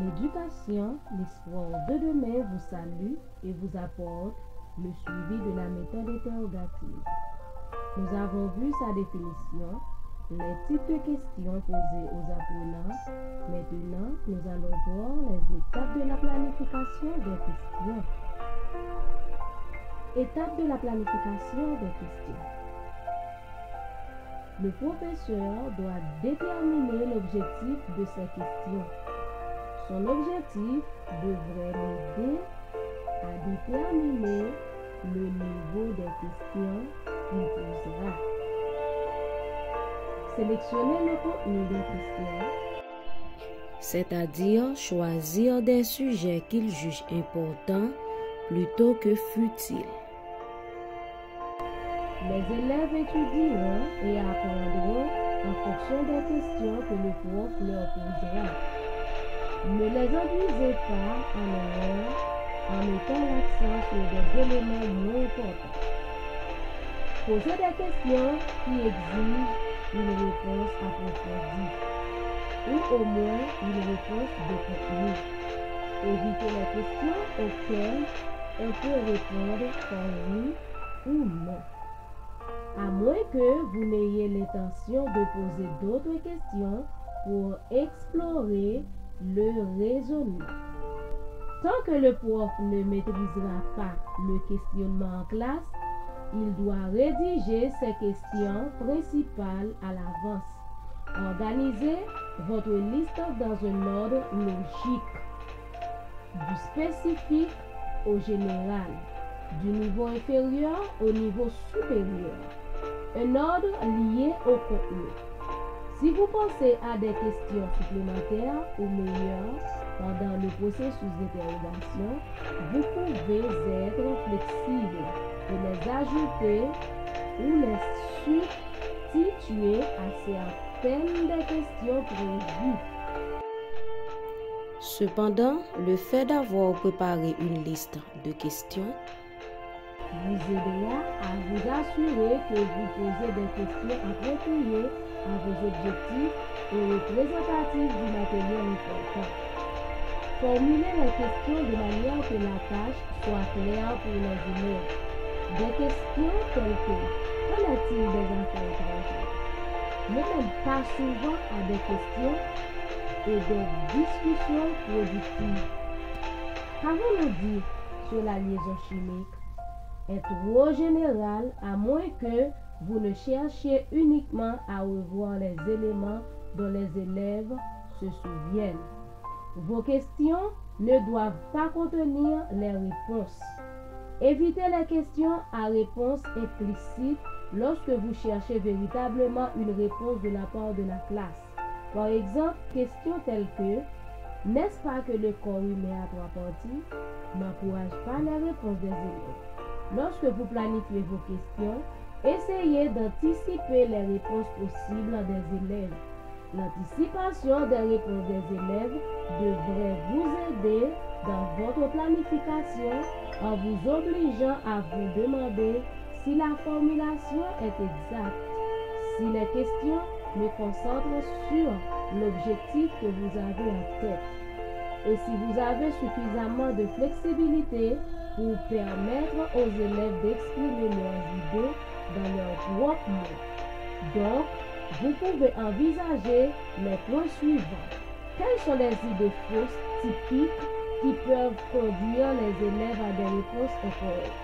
l'éducation, l'espoir de demain vous salue et vous apporte le suivi de la méthode interrogative. Nous avons vu sa définition, les types de questions posées aux apprenants. Maintenant, nous allons voir les étapes de la planification des questions. Étape de la planification des questions. Le professeur doit déterminer l'objectif de ces questions. Son objectif devrait l'aider à déterminer le niveau des questions qu'il posera. Sélectionner le contenu des questions, c'est-à-dire choisir des sujets qu'il juge importants plutôt que futiles. Les élèves étudieront et apprendront en fonction des questions que le prof leur posera. Ne les induisez pas en erreur en mettant l'accent sur des éléments moins importants. Posez des questions qui exigent une réponse approfondie ou au moins une réponse de contenu. Évitez les questions auxquelles on peut répondre par oui ou non. À moins que vous n'ayez l'intention de poser d'autres questions pour explorer le raisonnement. Tant que le prof ne maîtrisera pas le questionnement en classe, il doit rédiger ses questions principales à l'avance. Organisez votre liste dans un ordre logique, du spécifique au général, du niveau inférieur au niveau supérieur. Un ordre lié au contenu. Si vous pensez à des questions supplémentaires ou meilleures pendant le processus d'interrogation, vous pouvez être flexible et les ajouter ou les substituer à certaines des questions prévues. Cependant, le fait d'avoir préparé une liste de questions vous aidera à vous assurer que vous posez des questions appropriées à vos objectifs et représentatives du matériel important. Formulez les questions de manière que la tâche soit claire pour les élèves. Des questions telles que qu'en est-il des affaires étrangères? Ne mènent pas souvent à des questions et des discussions productives. Qu'avons-nous dit sur la liaison chimique? Est trop général à moins que vous ne cherchiez uniquement à revoir les éléments dont les élèves se souviennent. Vos questions ne doivent pas contenir les réponses. Évitez les questions à réponse implicite lorsque vous cherchez véritablement une réponse de la part de la classe. Par exemple, questions telles que « N'est-ce pas que le corps humain a trois parties ?» n'encourage pas les réponses des élèves. Lorsque vous planifiez vos questions, essayez d'anticiper les réponses possibles des élèves. L'anticipation des réponses des élèves devrait vous aider dans votre planification en vous obligeant à vous demander si la formulation est exacte, si les questions me concentrent sur l'objectif que vous avez en tête et si vous avez suffisamment de flexibilité pour permettre aux élèves d'exprimer leurs idées dans leurs propres mots. Donc, vous pouvez envisager les points suivants. Quelles sont les idées fausses typiques qui peuvent conduire les élèves à des réponses incorrectes?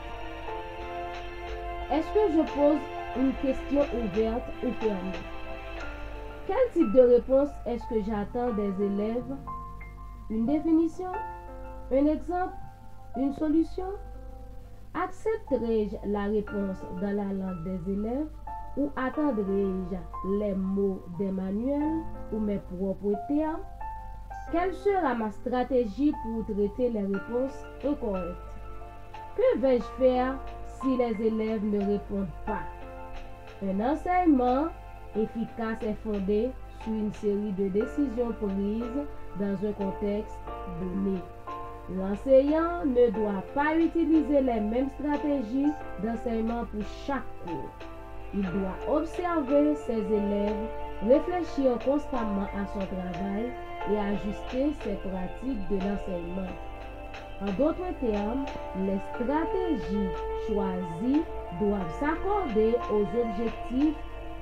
Est-ce que je pose une question ouverte ou fermée? Quel type de réponse est-ce que j'attends des élèves? Une définition? Un exemple? Une solution? Accepterai-je la réponse dans la langue des élèves ou attendrai-je les mots des manuels ou mes propres termes? Quelle sera ma stratégie pour traiter les réponses incorrectes? Que vais-je faire si les élèves ne répondent pas? Un enseignement efficace est fondé sur une série de décisions prises dans un contexte donné. L'enseignant ne doit pas utiliser les mêmes stratégies d'enseignement pour chaque cours. Il doit observer ses élèves, réfléchir constamment à son travail et ajuster ses pratiques de l'enseignement. En d'autres termes, les stratégies choisies doivent s'accorder aux objectifs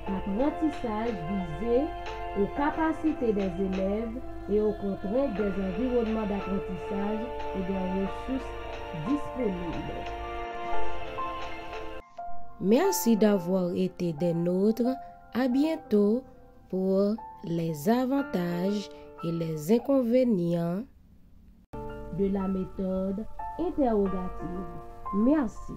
d'apprentissage visés, aux capacités des élèves et aux contraintes des environnements d'apprentissage et des ressources disponibles. Merci d'avoir été des nôtres. À bientôt pour les avantages et les inconvénients de la méthode interrogative. Merci.